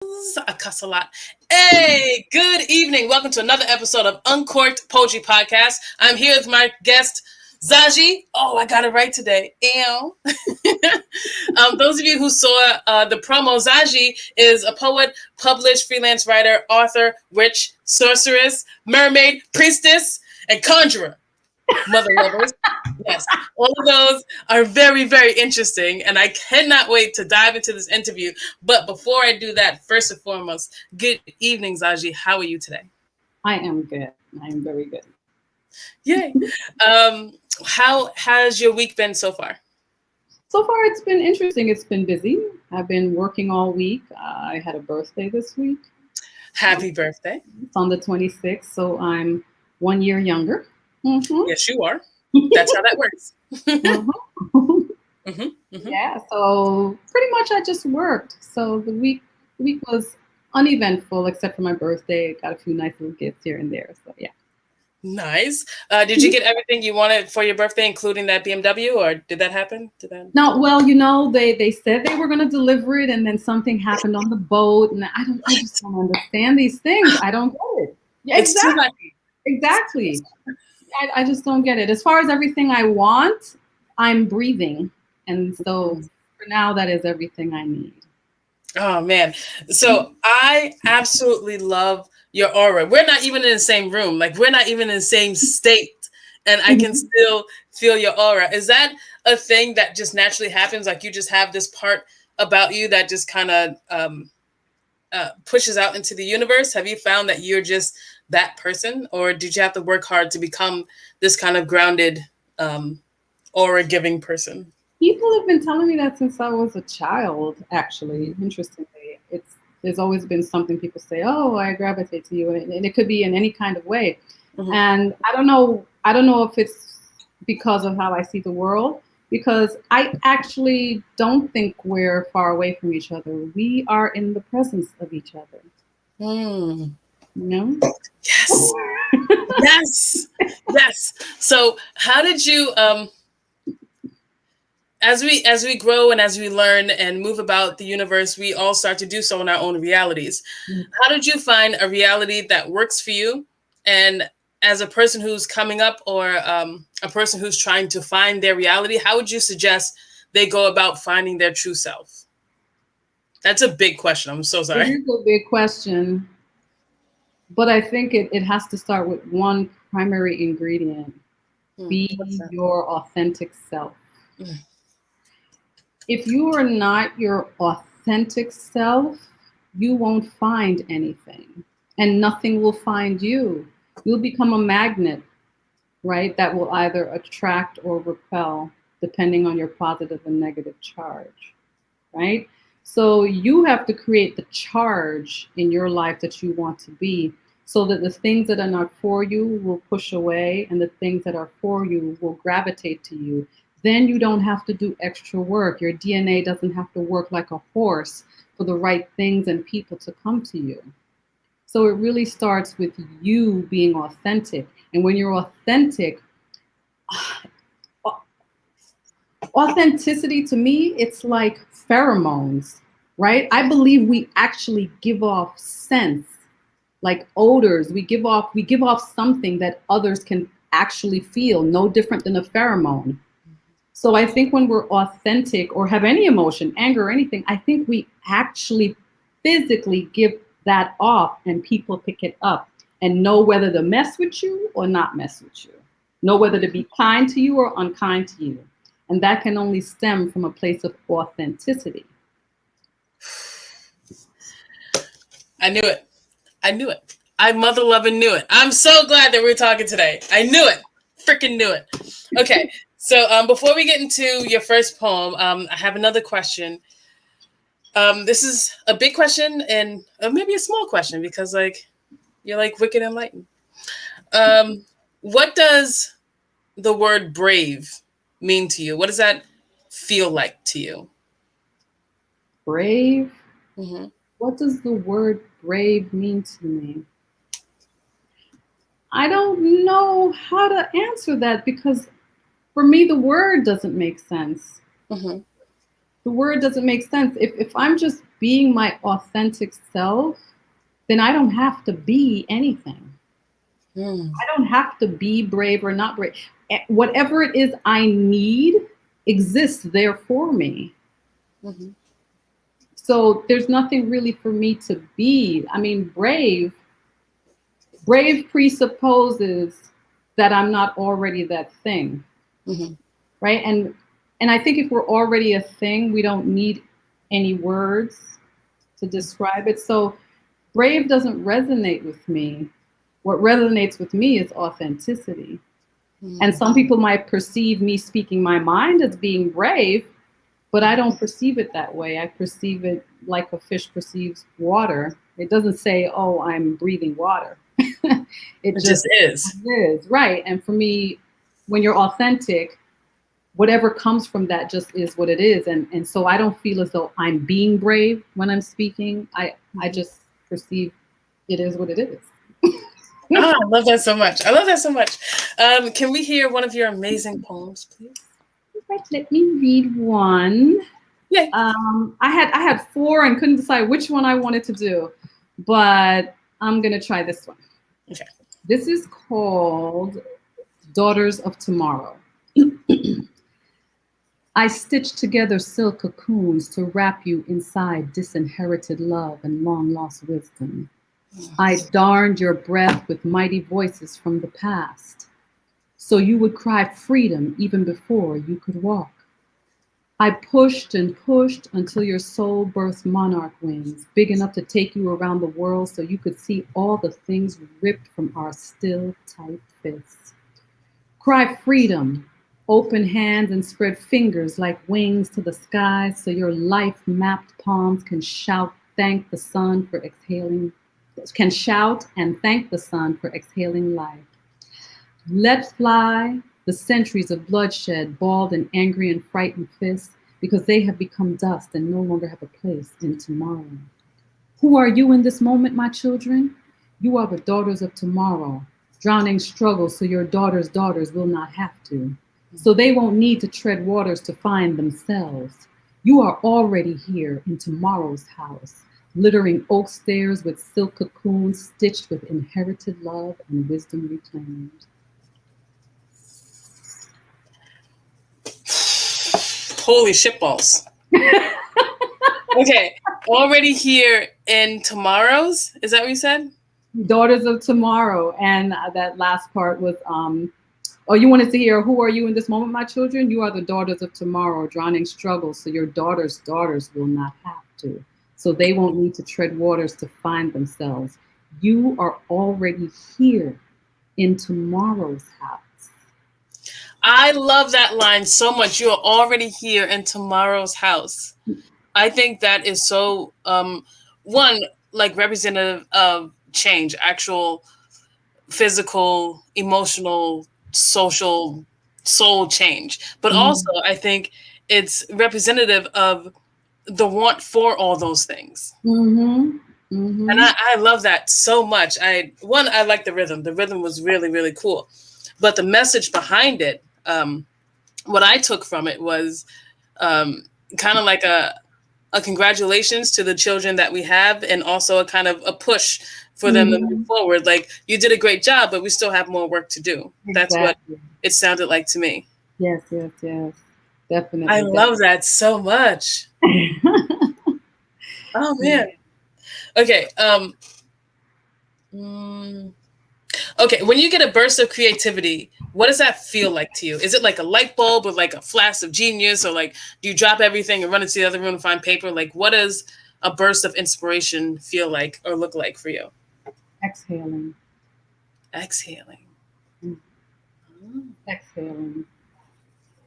I cuss a lot. Hey, good evening. Welcome to another episode of Uncorked Poetry Podcast. I'm here with my guest, Zaji. Oh, I got it right today. Ew. Those of you who saw the promo, Zaji is a poet, published freelance writer, author, witch, sorceress, mermaid, priestess, and conjurer. Mother lovers. Yes, all of those are very, very interesting, and I cannot wait to dive into this interview. But before I do that, first and foremost, good evening, Zaji. How are you today? I am good. I am very good. Yay. How has your week been so far? So far, it's been interesting. It's been busy. I've been working all week. I had a birthday this week. Happy birthday. It's on the 26th, so I'm 1 year younger. Mm-hmm. Yes, you are. That's how that works. Yeah, so pretty much I just worked. So the week was uneventful except for my birthday. Got a few nice little gifts here and there. So yeah. Nice. Did you get everything you wanted for your birthday, including that BMW, or did that happen? No, well, they said they were going to deliver it, and then something happened on the boat, and I just don't understand these things. I don't get it. Yeah, exactly. I just don't get it. As far as everything I want, I'm breathing, and so for now, that is everything I need. Oh man! So I absolutely love your aura. We're not even in the same room. Like, we're not even in the same state. And I can still feel your aura. Is that a thing that just naturally happens? Like, you just have this part about you that just kind of pushes out into the universe? Have you found that you're just that person? Or did you have to work hard to become this kind of grounded, aura-giving person? People have been telling me that since I was a child, actually. Interestingly. There's always been something people say, oh, I gravitate to you. And it could be in any kind of way. Mm-hmm. And I don't know if it's because of how I see the world, because I actually don't think we're far away from each other. We are in the presence of each other. Mm. You know? Yes. Yes. Yes. So how did you, as we grow and as we learn and move about the universe, we all start to do so in our own realities. Mm-hmm. How did you find a reality that works for you? And as a person who's coming up, or a person who's trying to find their reality, how would you suggest they go about finding their true self? That's a big question. I'm so sorry. It is a big question. But I think it has to start with one primary ingredient. Be your authentic self. Mm. If you are not your authentic self, you won't find anything, and nothing will find you. You'll become a magnet, right? That will either attract or repel, depending on your positive and negative charge, right? So you have to create the charge in your life that you want to be, so that the things that are not for you will push away, and the things that are for you will gravitate to you. Then you don't have to do extra work. Your DNA doesn't have to work like a horse for the right things and people to come to you. So it really starts with you being authentic. And when you're authentic, authenticity to me, it's like pheromones, right? I believe we actually give off scents, like odors. We give off something that others can actually feel, no different than a pheromone. So I think when we're authentic, or have any emotion, anger or anything, I think we actually physically give that off, and people pick it up and know whether to mess with you or not mess with you. Know whether to be kind to you or unkind to you. And that can only stem from a place of authenticity. I knew it. I mother loving knew it. I'm so glad that we're talking today. I knew it. Freaking knew it. Okay. So before we get into your first poem, I have another question. This is a big question, and maybe a small question, because you're like wicked enlightened. What does the word brave mean to you? What does that feel like to you? Brave? Mm-hmm. What does the word brave mean to me? I don't know how to answer that, because for me, the word doesn't make sense. Mm-hmm. The word doesn't make sense. If I'm just being my authentic self, then I don't have to be anything. I don't have to be brave or not brave. Whatever it is I need exists there for me. Mm-hmm. So there's nothing really for me to be. I mean, brave presupposes that I'm not already that thing. Mm-hmm. Right? And I think if we're already a thing, we don't need any words to describe it. So brave doesn't resonate with me. What resonates with me is authenticity. Mm-hmm. And some people might perceive me speaking my mind as being brave, but I don't perceive it that way. I perceive it like a fish perceives water. It doesn't say, oh, I'm breathing water. It just is. Right. And for me, when you're authentic, whatever comes from that just is what it is. And so I don't feel as though I'm being brave when I'm speaking. I just perceive it is what it is. Oh, I love that so much. I love that so much. Can we hear one of your amazing poems, please? Right, let me read one. Yeah. I had 4 and couldn't decide which one I wanted to do, but I'm gonna try this one. Okay. This is called Daughters of Tomorrow. I stitched together silk cocoons to wrap you inside disinherited love and long lost wisdom. I darned your breath with mighty voices from the past, so you would cry freedom even before you could walk. I pushed and pushed until your soul birthed monarch wings, big enough to take you around the world so you could see all the things ripped from our still tight fists. Cry freedom, open hands and spread fingers like wings to the sky so your life-mapped palms can shout thank the sun for exhaling, can shout and thank the sun for exhaling life. Let fly the centuries of bloodshed, balled and angry and frightened fists, because they have become dust and no longer have a place in tomorrow. Who are you in this moment, my children? You are the daughters of tomorrow, drowning struggles so your daughters' daughters will not have to. So they won't need to tread waters to find themselves. You are already here in tomorrow's house, littering oak stairs with silk cocoons stitched with inherited love and wisdom reclaimed. Holy shitballs. Okay. Already here in tomorrow's. Is that what you said? Daughters of Tomorrow. And that last part was, oh, you wanted to hear, who are you in this moment, my children? You are the daughters of tomorrow, drowning struggles, so your daughters' daughters will not have to. So they won't need to tread waters to find themselves. You are already here in tomorrow's house. I love that line so much. You are already here in tomorrow's house. I think that is so, one, like representative of change, actual physical, emotional, social, soul change. But also, I think it's representative of the want for all those things. Mm-hmm. Mm-hmm. And I love that so much. I like the rhythm. The rhythm was really, really cool. But the message behind it, what I took from it was kind of like a congratulations to the children that we have, and also a kind of a push for them to move forward. Like, you did a great job, but we still have more work to do. Exactly. That's what it sounded like to me. Yes, yes, yes. Definitely. I love that so much. Oh man. Okay. Okay. When you get a burst of creativity, what does that feel like to you? Is it like a light bulb or like a flash of genius, or like do you drop everything and run into the other room and find paper? Like, what does a burst of inspiration feel like or look like for you? Exhaling. Exhaling. Exhaling.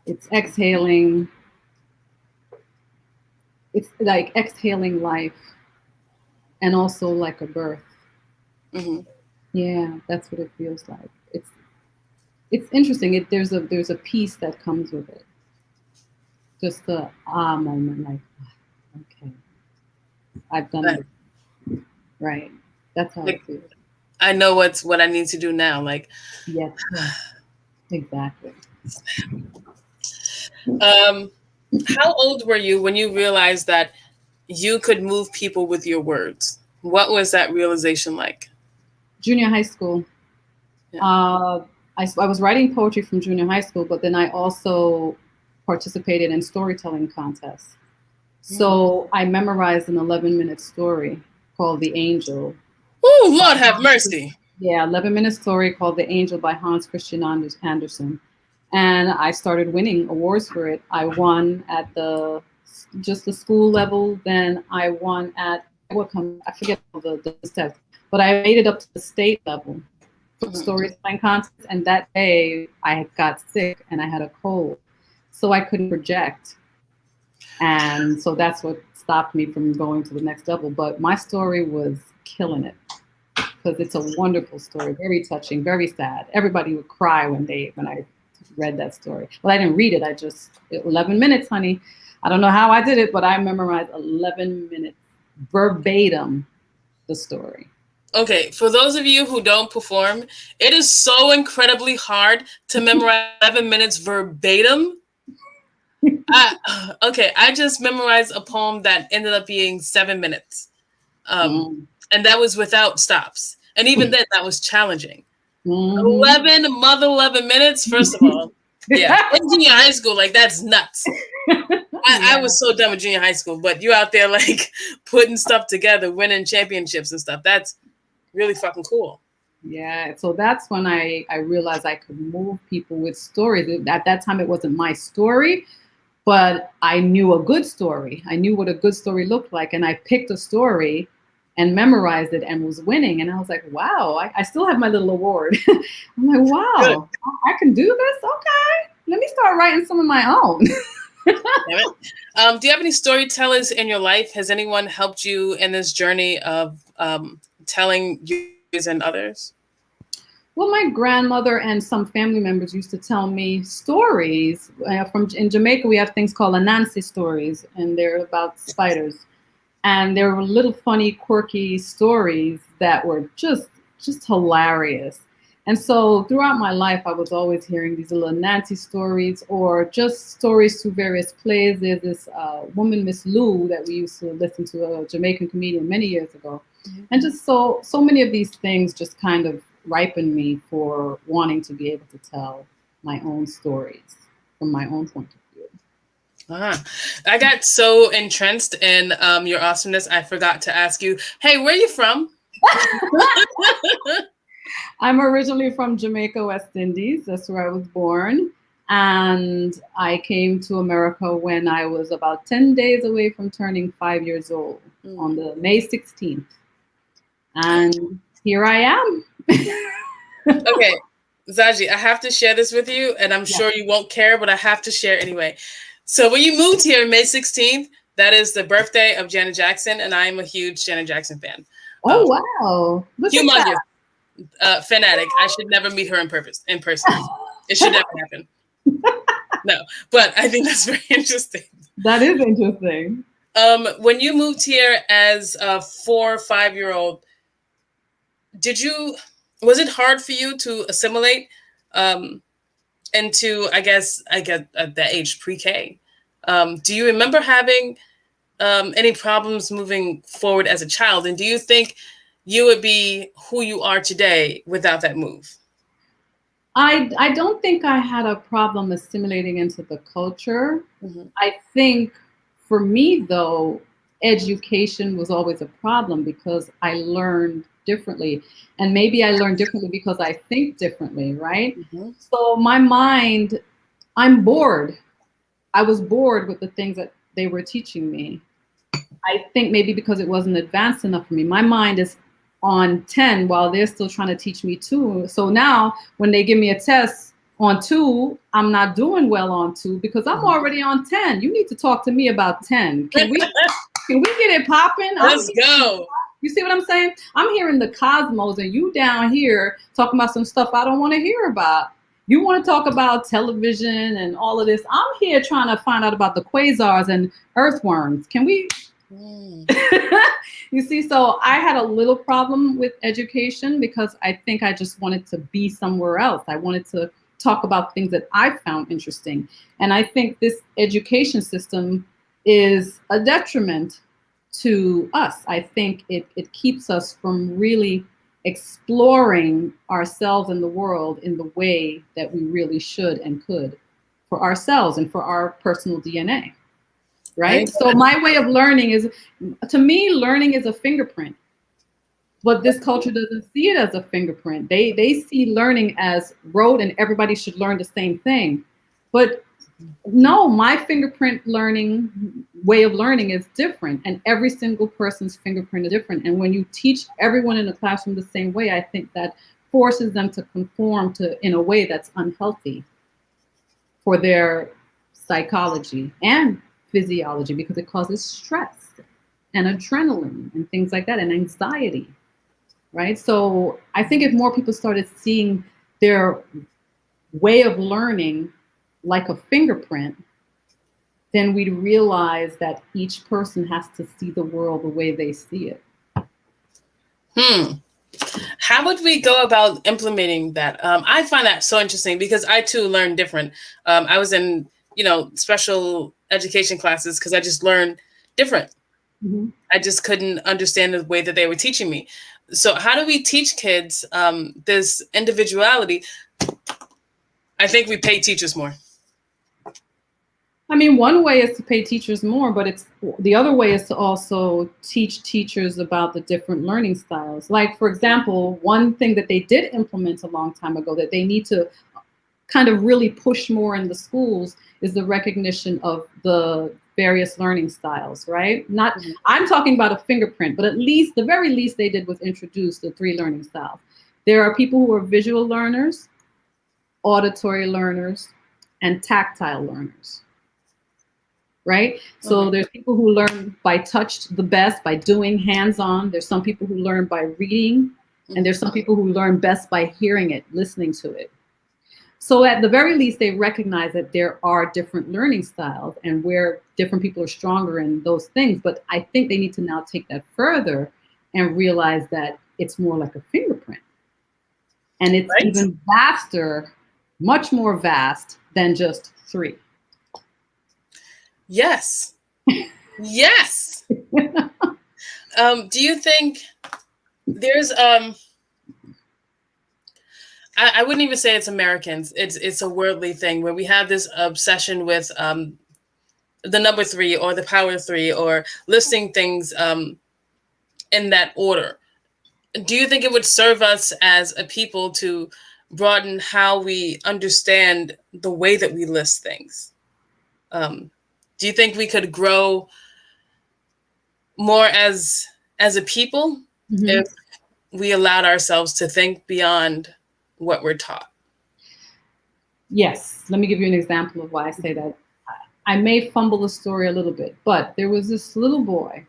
It's exhaling. It's like exhaling life, and also like a birth. Mm-hmm. Yeah, that's what it feels like. It's interesting. There's a peace that comes with it. Just the moment, like, okay, I've done it. Right. That's how it feels. I know what I need to do now. Like, yes, exactly. How old were you when you realized that you could move people with your words? What was that realization like? Junior high school. Yeah. I was writing poetry from junior high school, but then I also participated in storytelling contests. So I memorized an 11-minute story called The Angel. Oh, Lord have mercy. Yeah, 11-minute story called The Angel by Hans Christian Andersen. And I started winning awards for it. I won at just the school level. Then I won at I forget all the steps, but I made it up to the state level for the storytelling contest. And that day I got sick and I had a cold, so I couldn't project. And so that's what stopped me from going to the next level. But my story was killing it because it's a wonderful story, very touching, very sad. Everybody would cry when I read that story. Well, I didn't read it. 11 minutes, honey. I don't know how I did it, but I memorized 11 minutes verbatim the story. Okay, for those of you who don't perform, it is so incredibly hard to memorize 11 minutes verbatim. I just memorized a poem that ended up being 7 minutes. And that was without stops. And even then, that was challenging. 11 minutes, first of all. Yeah, in junior high school, like, that's nuts. I was so done with junior high school, but you out there, like, putting stuff together, winning championships and stuff. That's really fucking cool. Yeah, so that's when I realized I could move people with stories. At that time, it wasn't my story, but I knew a good story. I knew what a good story looked like, and I picked a story and memorized it and was winning. And I was like, wow, I still have my little award. I'm like, wow, I can do this? Okay, let me start writing some of my own. Do you have any storytellers in your life? Has anyone helped you in this journey of telling yours and others? Well, my grandmother and some family members used to tell me stories. In Jamaica, we have things called Anansi stories, and they're about spiders. And there were little funny, quirky stories that were just hilarious. And so throughout my life, I was always hearing these little Nancy stories or just stories through various plays. There's this woman, Miss Lou, that we used to listen to, a Jamaican comedian many years ago. And just so many of these things just kind of ripened me for wanting to be able to tell my own stories from my own point of view. I got so entrenched in your awesomeness, I forgot to ask you, hey, where are you from? I'm originally from Jamaica, West Indies. That's where I was born. And I came to America when I was about 10 days away from turning 5 years old on the May 16th. And here I am. Okay, Zaji, I have to share this with you, and I'm sure you won't care, but I have to share anyway. So when you moved here May 16th, that is the birthday of Janet Jackson, and I am a huge Janet Jackson fan. Oh, wow. Humongous fanatic. I should never meet her in person. It should never happen. No, but I think that's very interesting. That is interesting. When you moved here as a 4 or 5 year old, was it hard for you to assimilate into, I guess at the age pre-K? Do you remember having any problems moving forward as a child? And do you think you would be who you are today without that move? I don't think I had a problem assimilating into the culture. I think for me, though, education was always a problem because I learned differently. And maybe I learned differently because I think differently, right? So my mind, I'm bored. I was bored with the things that they were teaching me. I think maybe because it wasn't advanced enough for me. My mind is on 10 while they're still trying to teach me 2. So now when they give me a test on 2, I'm not doing well on 2 because I'm already on 10. You need to talk to me about 10. Can we get it popping? Let's go. You see what I'm saying? I'm hearing the cosmos and you down here talking about some stuff I don't want to hear about. You want to talk about television and all of this. I'm here trying to find out about the quasars and earthworms. Can we? You see, so I had a little problem with education because I think I just wanted to be somewhere else. I wanted to talk about things that I found interesting. And I think this education system is a detriment to us. I think it keeps us from really exploring ourselves and the world in the way that we really should and could for ourselves and for our personal DNA. Right? So my way of learning is, to me, learning is a fingerprint. But this culture doesn't see it as a fingerprint. They see learning as rote and everybody should learn the same thing. But no, my fingerprint learning, way of learning is different. And every single person's fingerprint is different. And when you teach everyone in the classroom the same way, I think that forces them to conform to in a way that's unhealthy for their psychology and physiology, because it causes stress and adrenaline and things like that, and anxiety. Right? So I think if more people started seeing their way of learning like a fingerprint, then we'd realize that each person has to see the world the way they see it. How would we go about implementing that? I find that so interesting because I too learn different. I was in, special education classes because I just learned different. Mm-hmm. I just couldn't understand the way that they were teaching me. So how do we teach kids this individuality? I think we pay teachers more. I mean, one way is to pay teachers more, but the other way is to also teach teachers about the different learning styles. Like, for example, one thing that they did implement a long time ago that they need to kind of really push more in the schools is the recognition of the various learning styles, right? I'm talking about a fingerprint, but at least, the very least they did was introduce the 3 learning styles. There are people who are visual learners, auditory learners, and tactile learners, right? So there's people who learn by touch the best, by doing hands-on. There's some people who learn by reading, and there's some people who learn best by hearing it, listening to it. So at the very least, they recognize that there are different learning styles and where different people are stronger in those things. But I think they need to now take that further and realize that it's more like a fingerprint. And it's even vaster, much more vast than just 3. Yes. Yes. Do you think there's I wouldn't even say it's Americans. It's a worldly thing where we have this obsession with the number 3 or the power 3 or listing things in that order. Do you think it would serve us as a people to broaden how we understand the way that we list things? Do you think we could grow more as a people if we allowed ourselves to think beyond what we're taught? Yes. Let me give you an example of why I say that. I may fumble the story a little bit, but there was this little boy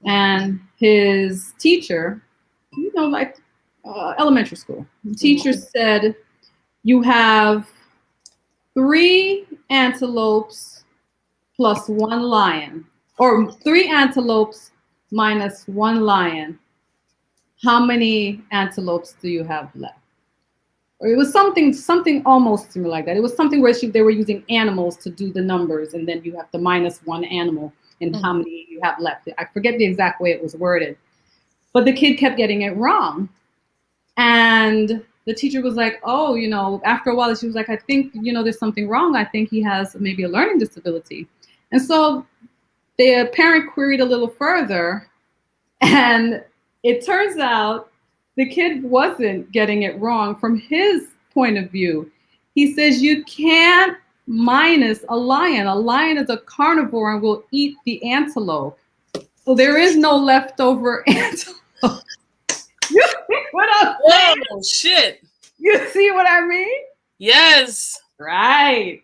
and his teacher, like elementary school. The teacher said, you have 3 antelopes plus 1 lion, or 3 antelopes minus 1 lion. How many antelopes do you have left? Or it was something almost similar like that. It was something where they were using animals to do the numbers, and then you have to minus 1 animal and how many you have left. I forget the exact way it was worded, but the kid kept getting it wrong. And the teacher was like, oh, after a while, she was like, I think, there's something wrong. I think he has maybe a learning disability. And so the parent queried a little further, and it turns out the kid wasn't getting it wrong from his point of view. He says you can't minus a lion. A lion is a carnivore and will eat the antelope. So there is no leftover antelope. You see what I'm saying? Oh, shit. You see what I mean? Yes. Right.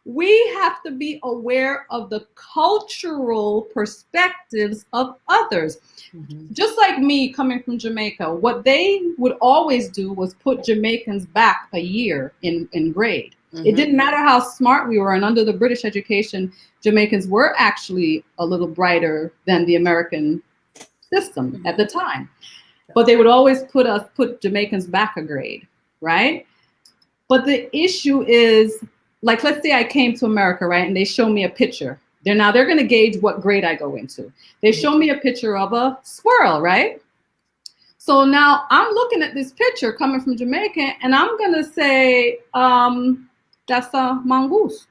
We have to be aware of the cultural perspectives of others. Just like me coming from Jamaica, what they would always do was put Jamaicans back a year in grade. It didn't matter how smart we were, and under the British education, Jamaicans were actually a little brighter than the American system at the time. But they would always put Jamaicans back a grade, right? But the issue is, like, let's say I came to America, right, and they show me a picture They're going to gauge what grade I go into. They show me a picture of a squirrel, right? So now I'm looking at this picture coming from Jamaica, and I'm going to say, that's a mongoose.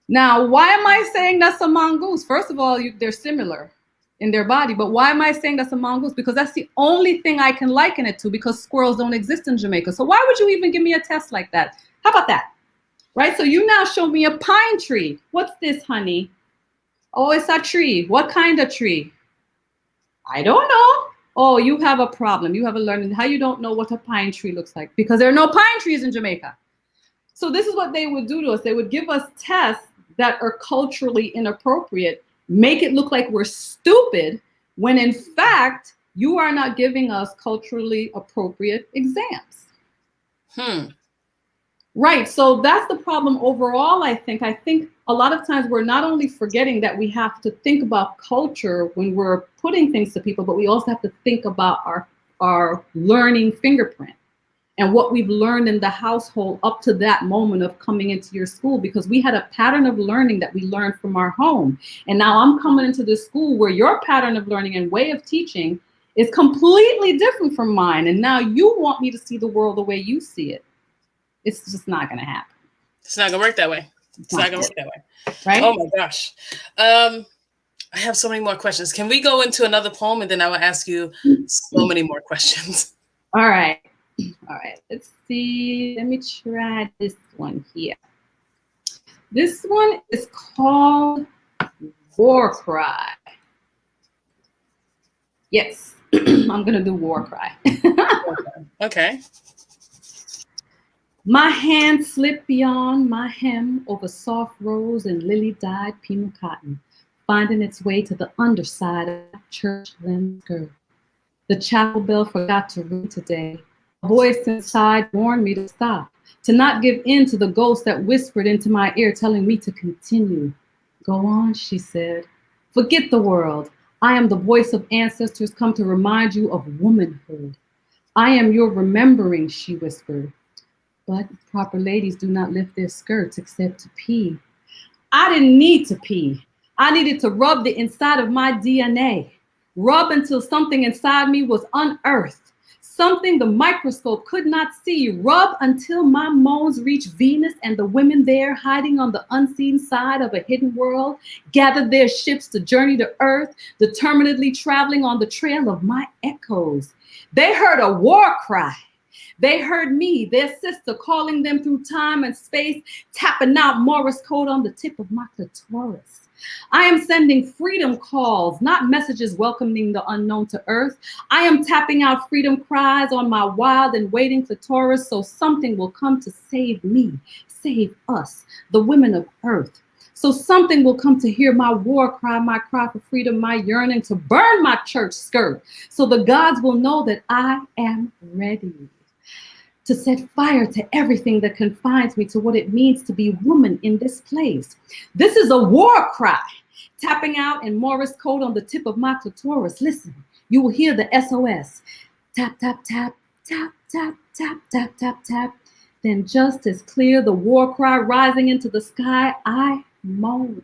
Now, why am I saying that's a mongoose? First of all, they're similar in their body, but why am I saying that's a mongoose? Because that's the only thing I can liken it to, because squirrels don't exist in Jamaica. So why would you even give me a test like that? How about that? Right? So you now show me a pine tree. What's this, honey? Oh, it's a tree. What kind of tree? I don't know. Oh, you have a problem. You have a learning. How you don't know what a pine tree looks like? Because there are no pine trees in Jamaica. So this is what they would do to us. They would give us tests that are culturally inappropriate, make it look like we're stupid, when in fact, you are not giving us culturally appropriate exams. Right. So that's the problem overall, I think. I think a lot of times we're not only forgetting that we have to think about culture when we're putting things to people, but we also have to think about our learning fingerprint and what we've learned in the household up to that moment of coming into your school, because we had a pattern of learning that we learned from our home. And now I'm coming into this school where your pattern of learning and way of teaching is completely different from mine. And now you want me to see the world the way you see it. It's just not going to happen. It's not going to work that way. It's not going to work that way. Right? Oh my gosh. I have so many more questions. Can we go into another poem and then I will ask you so many more questions? All right. All right. Let's see. Let me try this one here. This one is called War Cry. Yes. I'm going to do War Cry. Okay. My hand slipped beyond my hem over soft rose and lily-dyed penal cotton, finding its way to the underside of that church linen skirt. The chapel bell forgot to ring today. A voice inside warned me to stop, to not give in to the ghost that whispered into my ear, telling me to continue. Go on, she said. Forget the world. I am the voice of ancestors come to remind you of womanhood. I am your remembering, she whispered. But proper ladies do not lift their skirts except to pee. I didn't need to pee. I needed to rub the inside of my DNA. Rub until something inside me was unearthed. Something the microscope could not see. Rub until my moans reached Venus, and the women there hiding on the unseen side of a hidden world gathered their ships to journey to Earth, determinedly traveling on the trail of my echoes. They heard a war cry. They heard me, their sister, calling them through time and space, tapping out Morse code on the tip of my clitoris. I am sending freedom calls, not messages welcoming the unknown to Earth. I am tapping out freedom cries on my wild and waiting clitoris, so something will come to save me, save us, the women of Earth. So something will come to hear my war cry, my cry for freedom, my yearning to burn my church skirt, so the gods will know that I am ready to set fire to everything that confines me to what it means to be woman in this place. This is a war cry, tapping out in Morse code on the tip of my clitoris. Listen, you will hear the SOS. Tap, tap, tap, tap, tap, tap, tap, tap, tap. Then just as clear, the war cry rising into the sky, I moan.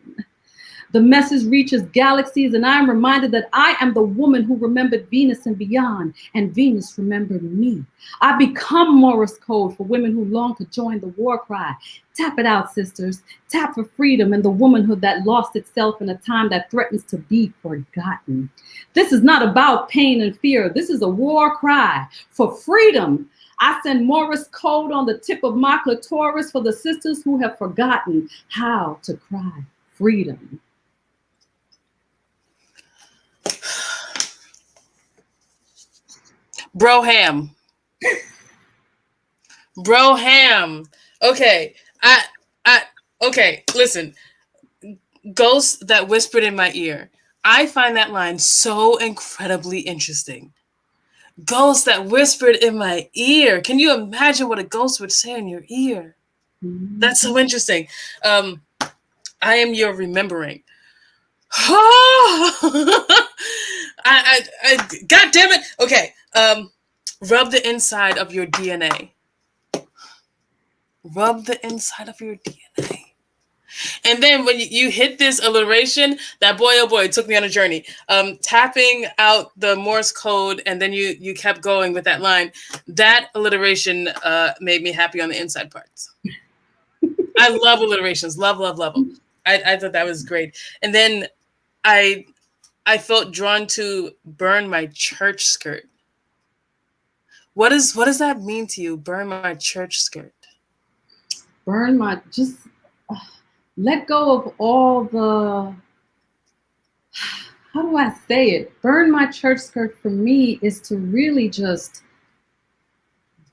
The message reaches galaxies, and I am reminded that I am the woman who remembered Venus and beyond, and Venus remembered me. I become Morse code for women who long to join the war cry. Tap it out, sisters. Tap for freedom and the womanhood that lost itself in a time that threatens to be forgotten. This is not about pain and fear. This is a war cry for freedom. I send Morse code on the tip of my clitoris for the sisters who have forgotten how to cry freedom. Broham. Okay. Okay, listen. Ghost that whispered in my ear. I find that line so incredibly interesting. Ghost that whispered in my ear. Can you imagine what a ghost would say in your ear? That's so interesting. I am your remembering. God damn it. Okay. Rub the inside of your DNA. Rub the inside of your DNA. And then when you hit this alliteration, that boy, oh boy, it took me on a journey. Tapping out the Morse code, and then you kept going with that line. That alliteration made me happy on the inside parts. I love alliterations. Love, love, love them. I thought that was great. And then I felt drawn to burn my church skirt. What does that mean to you? Burn my church skirt. Burn my just let go of all the, how do I say it? Burn my church skirt for me is to really just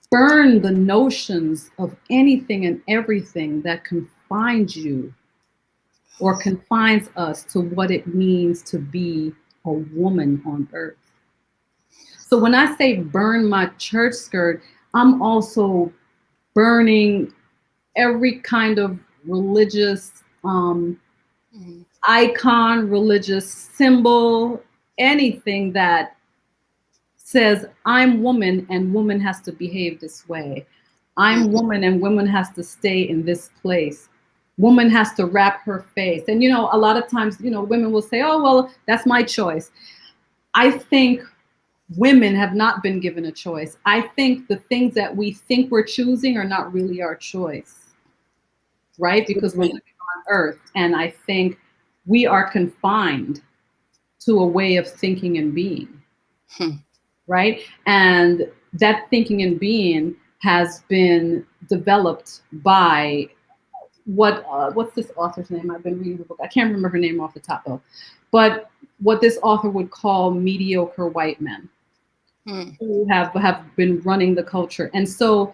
burn the notions of anything and everything that confines you or confines us to what it means to be a woman on earth. So when I say burn my church skirt, I'm also burning every kind of religious icon, religious symbol, anything that says I'm woman and woman has to behave this way. I'm woman and woman has to stay in this place. Woman has to wrap her face. And a lot of times, women will say, "Oh, well, that's my choice." I think women have not been given a choice. I think the things that we think we're choosing are not really our choice, right? Because we're living on earth. And I think we are confined to a way of thinking and being, right? And that thinking and being has been developed by what's this author's name? I've been reading the book. I can't remember her name off the top though. But what this author would call mediocre white men who have been running the culture. And so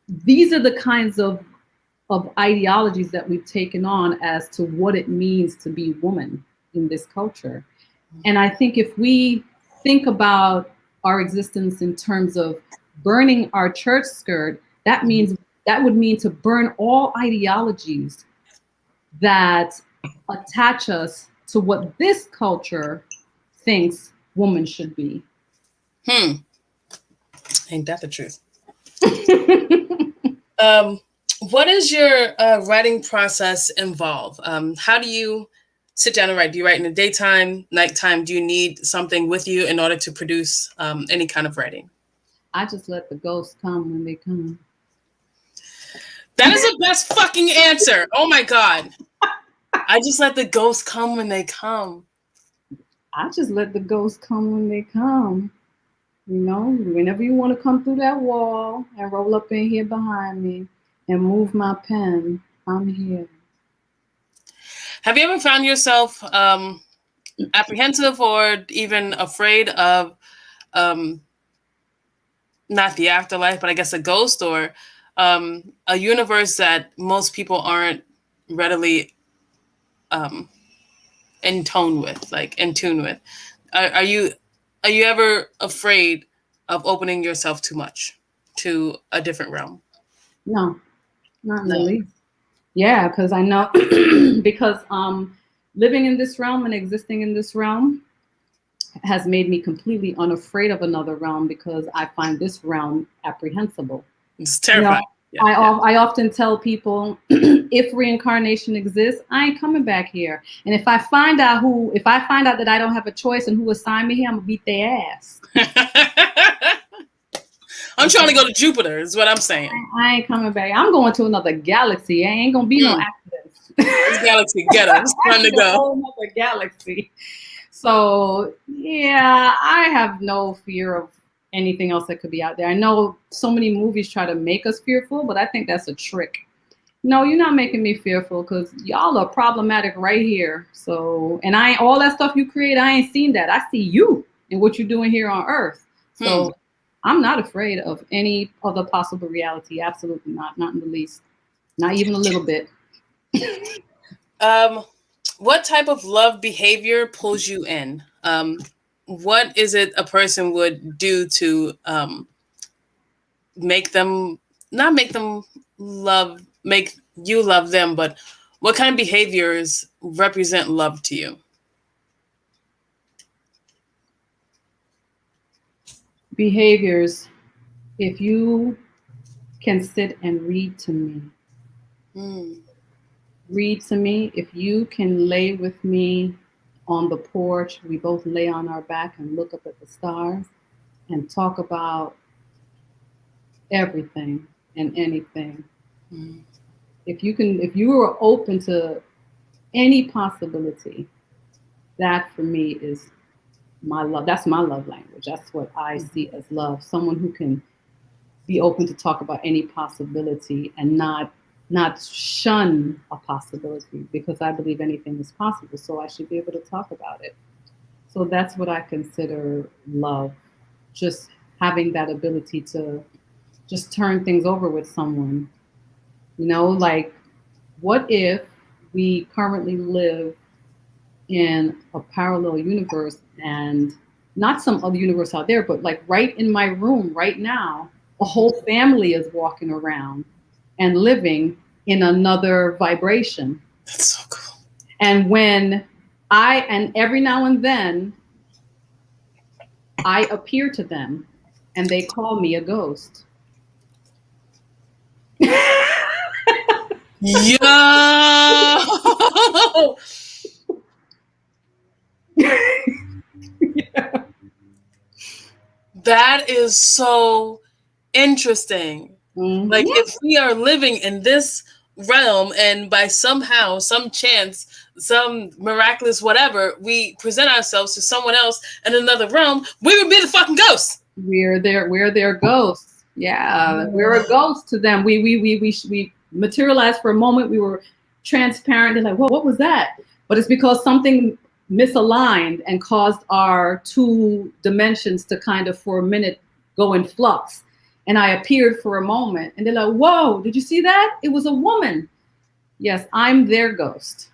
these are the kinds of ideologies that we've taken on as to what it means to be woman in this culture. And I think if we think about our existence in terms of burning our church skirt, that would mean to burn all ideologies that attach us to what this culture thinks woman should be. Ain't that the truth? What does your writing process involve? How do you sit down and write? Do you write in the daytime, nighttime? Do you need something with you in order to produce any kind of writing? I just let the ghosts come when they come. That is the best fucking answer. Oh my God. I just let the ghosts come when they come. I just let the ghosts come when they come. Whenever you want to come through that wall and roll up in here behind me and move my pen, I'm here. Have you ever found yourself apprehensive or even afraid of not the afterlife, but I guess a ghost or a universe that most people aren't readily in tune with? Are you ever afraid of opening yourself too much to a different realm? No, not in the least. Yeah, because I know because living in this realm and existing in this realm has made me completely unafraid of another realm because I find this realm apprehensible. It's terrifying. I often tell people, if reincarnation exists, I ain't coming back here. And if I find out that I don't have a choice and who assigned me here, I'm gonna beat their ass. I'm trying to go to Jupiter, is what I'm saying. I ain't coming back. I'm going to another galaxy. I ain't gonna be no accidents. This galaxy ghetto. It's time to go. A whole other galaxy. So yeah, I have no fear of anything else that could be out there. I know so many movies try to make us fearful, but I think that's a trick. No, you're not making me fearful because y'all are problematic right here. So, and all that stuff you create, I ain't seen that. I see you and what you're doing here on Earth. So I'm not afraid of any other possible reality. Absolutely not. Not in the least. Not even a little bit. What type of love behavior pulls you in? What is it a person would do to make you love them, but what kind of behaviors represent love to you? Behaviors. If you can sit and read to me, read to me. If you can lay with me on the porch, we both lay on our back and look up at the stars and talk about everything and anything. Mm. If you were open to any possibility, that for me is my love. That's my love language. That's what I see as love. Someone who can be open to talk about any possibility and not shun a possibility, because I believe anything is possible. So I should be able to talk about it. So that's what I consider love. Just having that ability to just turn things over with someone. Like, what if we currently live in a parallel universe, and not some other universe out there, but like right in my room right now, a whole family is walking around and living in another vibration. That's so cool. And every now and then I appear to them and they call me a ghost. Yo! Yeah. That is so interesting. Mm-hmm. Like, if we are living in this realm and by somehow, some chance, some miraculous whatever, we present ourselves to someone else in another realm, we would be the fucking ghosts. We're their ghosts. Yeah, we're a ghost to them. We materialized for a moment. We were transparent. They're like, "Whoa, what was that?" But it's because something misaligned and caused our two dimensions to kind of, for a minute, go in flux. And I appeared for a moment, and they're like, "Whoa, did you see that? It was a woman." Yes, I'm their ghost.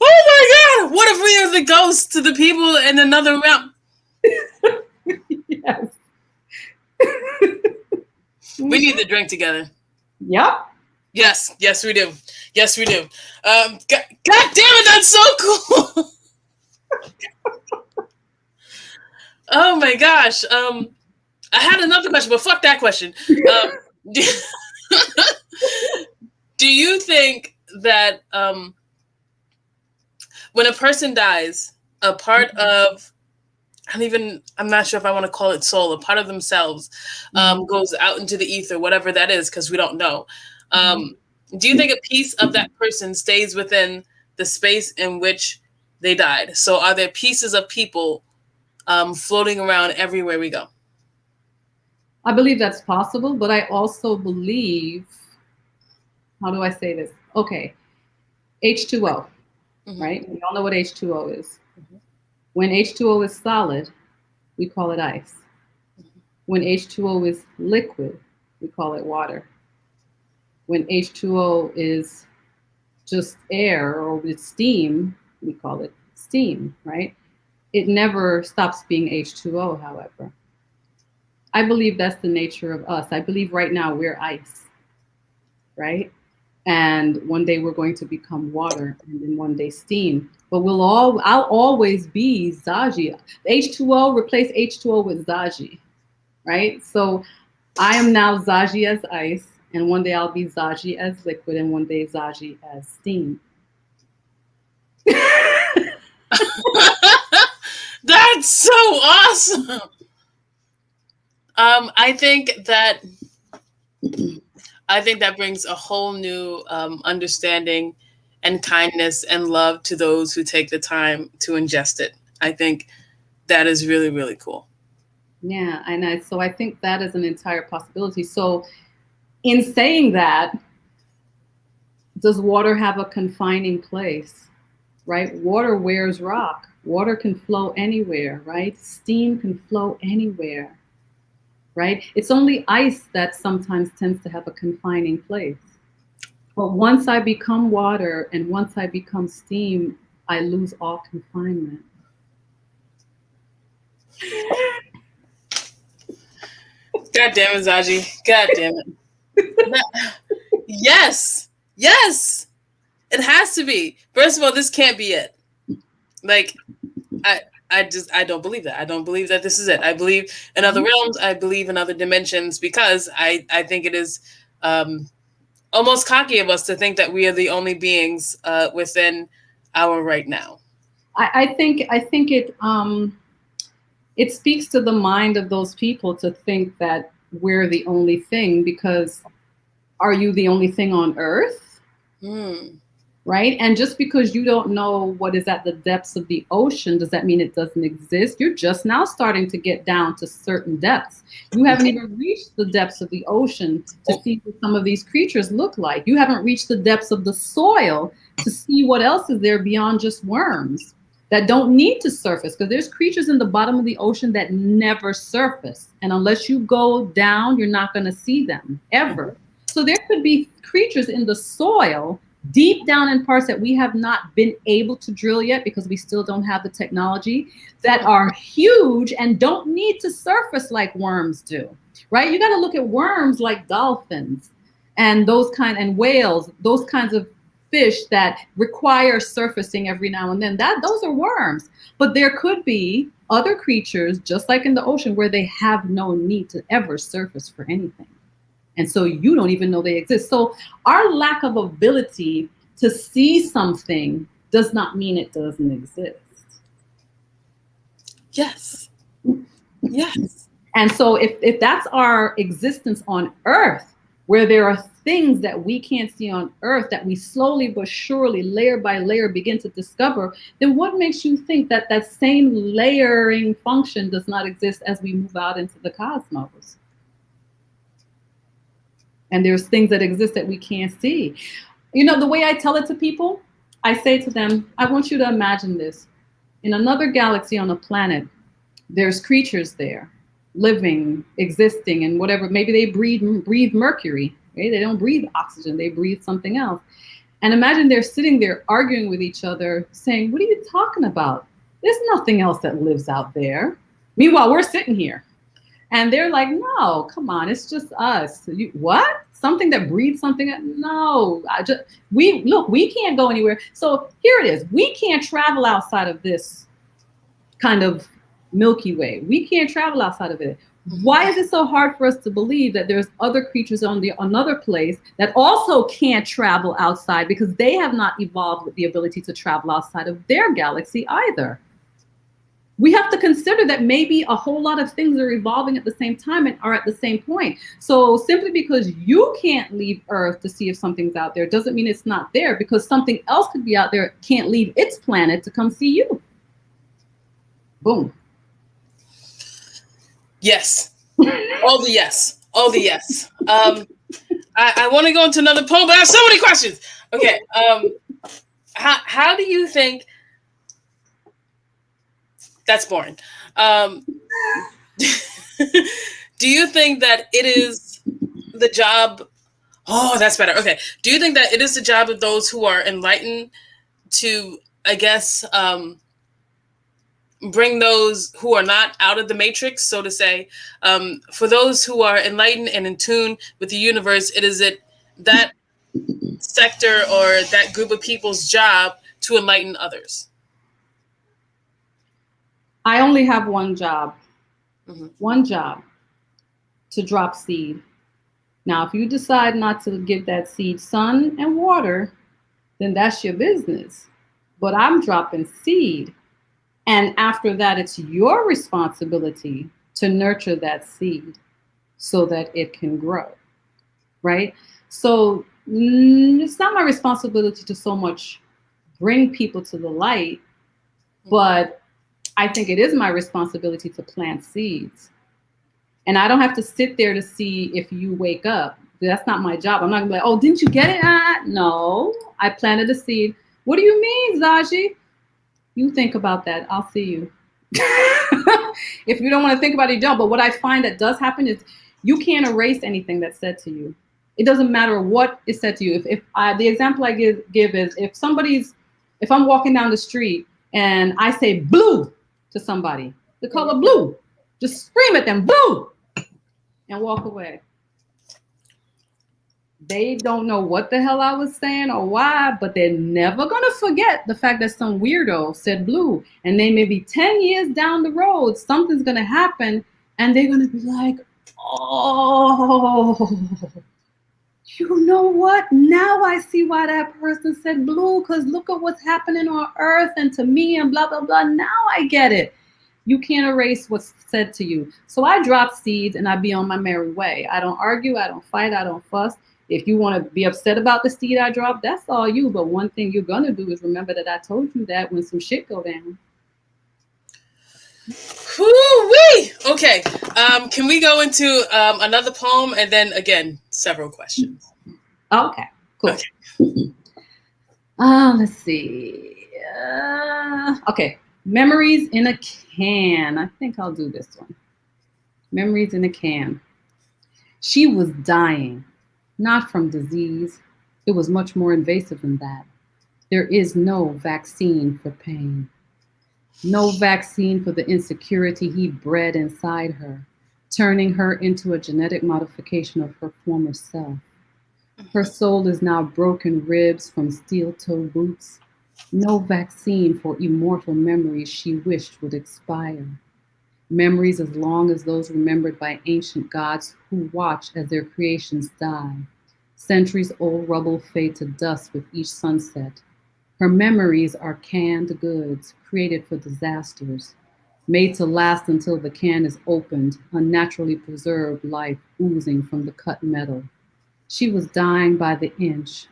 Oh my God! What if we are the ghosts to the people in another realm? Yes. We need to drink together. Yep. Yes, we do. Yes, we do. God damn it, that's so cool. Oh my gosh. I had another question, but fuck that question. Do you think that when a person dies, a part of, I'm not sure if I want to call it soul, a part of themselves goes out into the ether, whatever that is, because we don't know. Do you think a piece of that person stays within the space in which they died? So are there pieces of people floating around everywhere we go? I believe that's possible, but I also believe, how do I say this? Okay, H2O, right? We all know what H2O is. When H2O is solid, we call it ice. When H2O is liquid, we call it water. When H2O is just air or with steam, we call it steam, right? It never stops being H2O, however. I believe that's the nature of us. I believe right now we're ice, right? And one day we're going to become water, and then one day steam. But I'll always be Zaji. H2O, replace H2O with Zaji, right? So I am now Zaji as ice, and one day I'll be Zaji as liquid, and one day Zaji as steam. That's so awesome. I think that brings a whole new understanding and kindness and love to those who take the time to ingest it. I think that is really, really cool. Yeah, so I think that is an entire possibility. So in saying that, does water have a confining place, right? Water wears rock. Water can flow anywhere, right? Steam can flow anywhere, right? It's only ice that sometimes tends to have a confining place. But once I become water and once I become steam, I lose all confinement. God damn it, Zaji. God damn it. Yes. Yes. It has to be. First of all, this can't be it. Like, I don't believe that. I don't believe that this is it. I believe in other realms. I believe in other dimensions because I think it is almost cocky of us to think that we are the only beings within our right now. I think it speaks to the mind of those people to think that we're the only thing, because are you the only thing on earth? Right? And just because you don't know what is at the depths of the ocean, does that mean it doesn't exist? You're just now starting to get down to certain depths. You haven't even reached the depths of the ocean to see what some of these creatures look like. You haven't reached the depths of the soil to see what else is there beyond just worms that don't need to surface, because there's creatures in the bottom of the ocean that never surface. And unless you go down, you're not going to see them ever. So there could be creatures in the soil deep down in parts that we have not been able to drill yet, because we still don't have the technology, that are huge and don't need to surface like worms do, right? You got to look at worms like dolphins and and whales, those kinds of fish that require surfacing every now and then. Those are worms. But there could be other creatures, just like in the ocean, where they have no need to ever surface for anything. And so you don't even know they exist. So our lack of ability to see something does not mean it doesn't exist. Yes. Yes. And so if that's our existence on Earth, where there are things that we can't see on Earth that we slowly but surely, layer by layer, begin to discover, then what makes you think that that same layering function does not exist as we move out into the cosmos? And there's things that exist that we can't see. You know, the way I tell it to people, I say to them, I want you to imagine this. In another galaxy on a planet, there's creatures there, living, existing, and whatever. Maybe they breathe mercury. Right? They don't breathe oxygen. They breathe something else. And imagine they're sitting there arguing with each other, saying, what are you talking about? There's nothing else that lives out there. Meanwhile, we're sitting here. And they're like, no, come on, it's just us. What? Something that breathes something? No, we can't go anywhere. So here it is. We can't travel outside of this kind of Milky Way. We can't travel outside of it. Why is it so hard for us to believe that there's other creatures on another place that also can't travel outside, because they have not evolved with the ability to travel outside of their galaxy either? We have to consider that maybe a whole lot of things are evolving at the same time and are at the same point. So simply because you can't leave Earth to see if something's out there doesn't mean it's not there, because something else could be out there, can't leave its planet to come see you. Boom. Yes. All the yes. All the yes. I want to go into another poem, but I have so many questions. Okay. How do you think... That's boring. Do you think that it is the job... Oh, that's better. Okay. Do you think that it is the job of those who are enlightened to, I guess, bring those who are not out of the matrix, so to say? For those who are enlightened and in tune with the universe, is it that sector or that group of people's job to enlighten others? I only have one job. One job: to drop seed. Now, if you decide not to give that seed sun and water, then that's your business. But I'm dropping seed. And after that, it's your responsibility to nurture that seed so that it can grow, right? So it's not my responsibility to so much bring people to the light, but I think it is my responsibility to plant seeds. And I don't have to sit there to see if you wake up. That's not my job. I'm not gonna be like, oh, didn't you get it? No, I planted a seed. What do you mean, Zaji? You think about that. I'll see you. If you don't want to think about it, you don't. But what I find that does happen is you can't erase anything that's said to you. It doesn't matter what is said to you. If the example I give is if I'm walking down the street and I say blue to somebody, the color blue, just scream at them, blue, and walk away. They don't know what the hell I was saying or why, but they're never going to forget the fact that some weirdo said blue. And then maybe 10 years down the road, something's going to happen and they're going to be like, oh, you know what? Now I see why that person said blue, because look at what's happening on earth and to me and blah, blah, blah. Now I get it. You can't erase what's said to you. So I drop seeds and I be on my merry way. I don't argue. I don't fight. I don't fuss. If you want to be upset about the seed I dropped, that's all you. But one thing you're going to do is remember that I told you that when some shit go down. Woo-wee! Okay. Can we go into another poem and then again several questions? Okay. Cool. Okay. Let's see. Okay. Memories in a can. I think I'll do this one. Memories in a can. She was dying, not from disease. It was much more invasive than that. There is no vaccine for pain. No vaccine for the insecurity he bred inside her, turning her into a genetic modification of her former self. Her soul is now broken ribs from steel-toe boots. No vaccine for immortal memories she wished would expire. Memories as long as those remembered by ancient gods who watch as their creations die. Centuries-old rubble fade to dust with each sunset. Her memories are canned goods, created for disasters, made to last until the can is opened, unnaturally preserved life oozing from the cut metal. She was dying by the inch,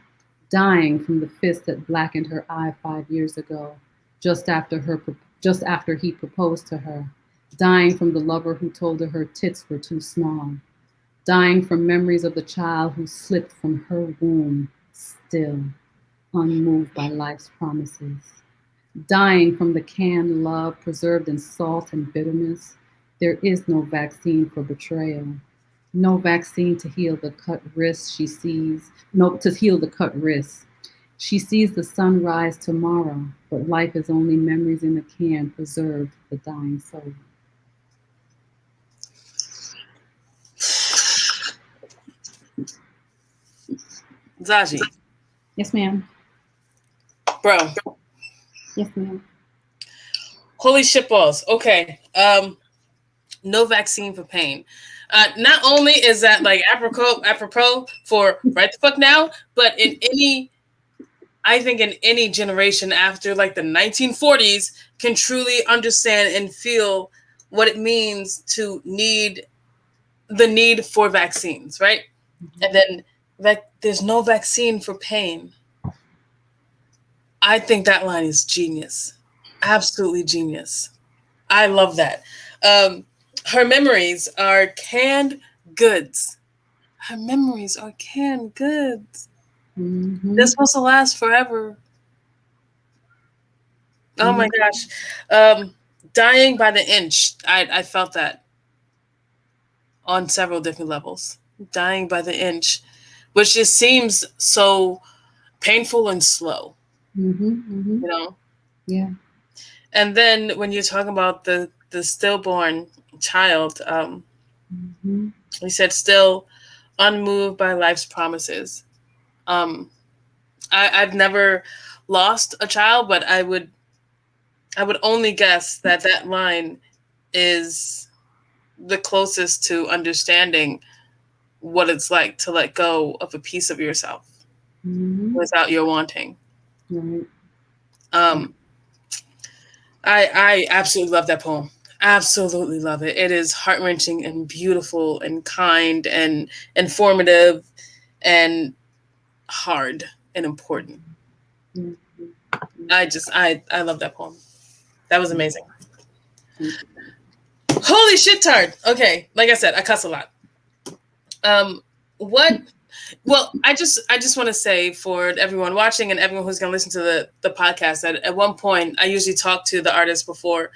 dying from the fist that blackened her eye 5 years ago, just after he proposed to her, dying from the lover who told her tits were too small, dying from memories of the child who slipped from her womb, still unmoved by life's promises, dying from the canned love preserved in salt and bitterness. There is no vaccine for betrayal. No vaccine to heal the cut wrist she sees. No, to heal the cut wrist. She sees the sun rise tomorrow, but life is only memories in a can preserved for the dying soul. Zaji. Yes, ma'am. Bro. Yes, ma'am. Holy shit balls. Okay. No vaccine for pain. Not only is that like apropos for right the fuck now, but I think in any generation after like the 1940s can truly understand and feel what it means to need for vaccines, right? Mm-hmm. And then there's no vaccine for pain. I think that line is genius. Absolutely genius. I love that. Her memories are canned goods. Her memories are canned goods. Mm-hmm. They're supposed to last forever. Oh my gosh. Dying by the inch. I felt that on several different levels. Dying by the inch, which just seems so painful and slow. Mm-hmm, mm-hmm. You know? Yeah. And then when you're talking about the stillborn child, mm-hmm. You said still unmoved by life's promises. I've never lost a child, but I would only guess that line is the closest to understanding what it's like to let go of a piece of yourself mm-hmm. without your wanting. Mm-hmm. I absolutely love that poem. Absolutely love it. It is heart-wrenching and beautiful and kind and informative and hard and important. Mm-hmm. I love that poem. That was amazing. Mm-hmm. Holy shit tard. Okay, like I said, I cuss a lot. Well, I just want to say for everyone watching and everyone who's going to listen to the podcast that at one point I usually talk to the artist before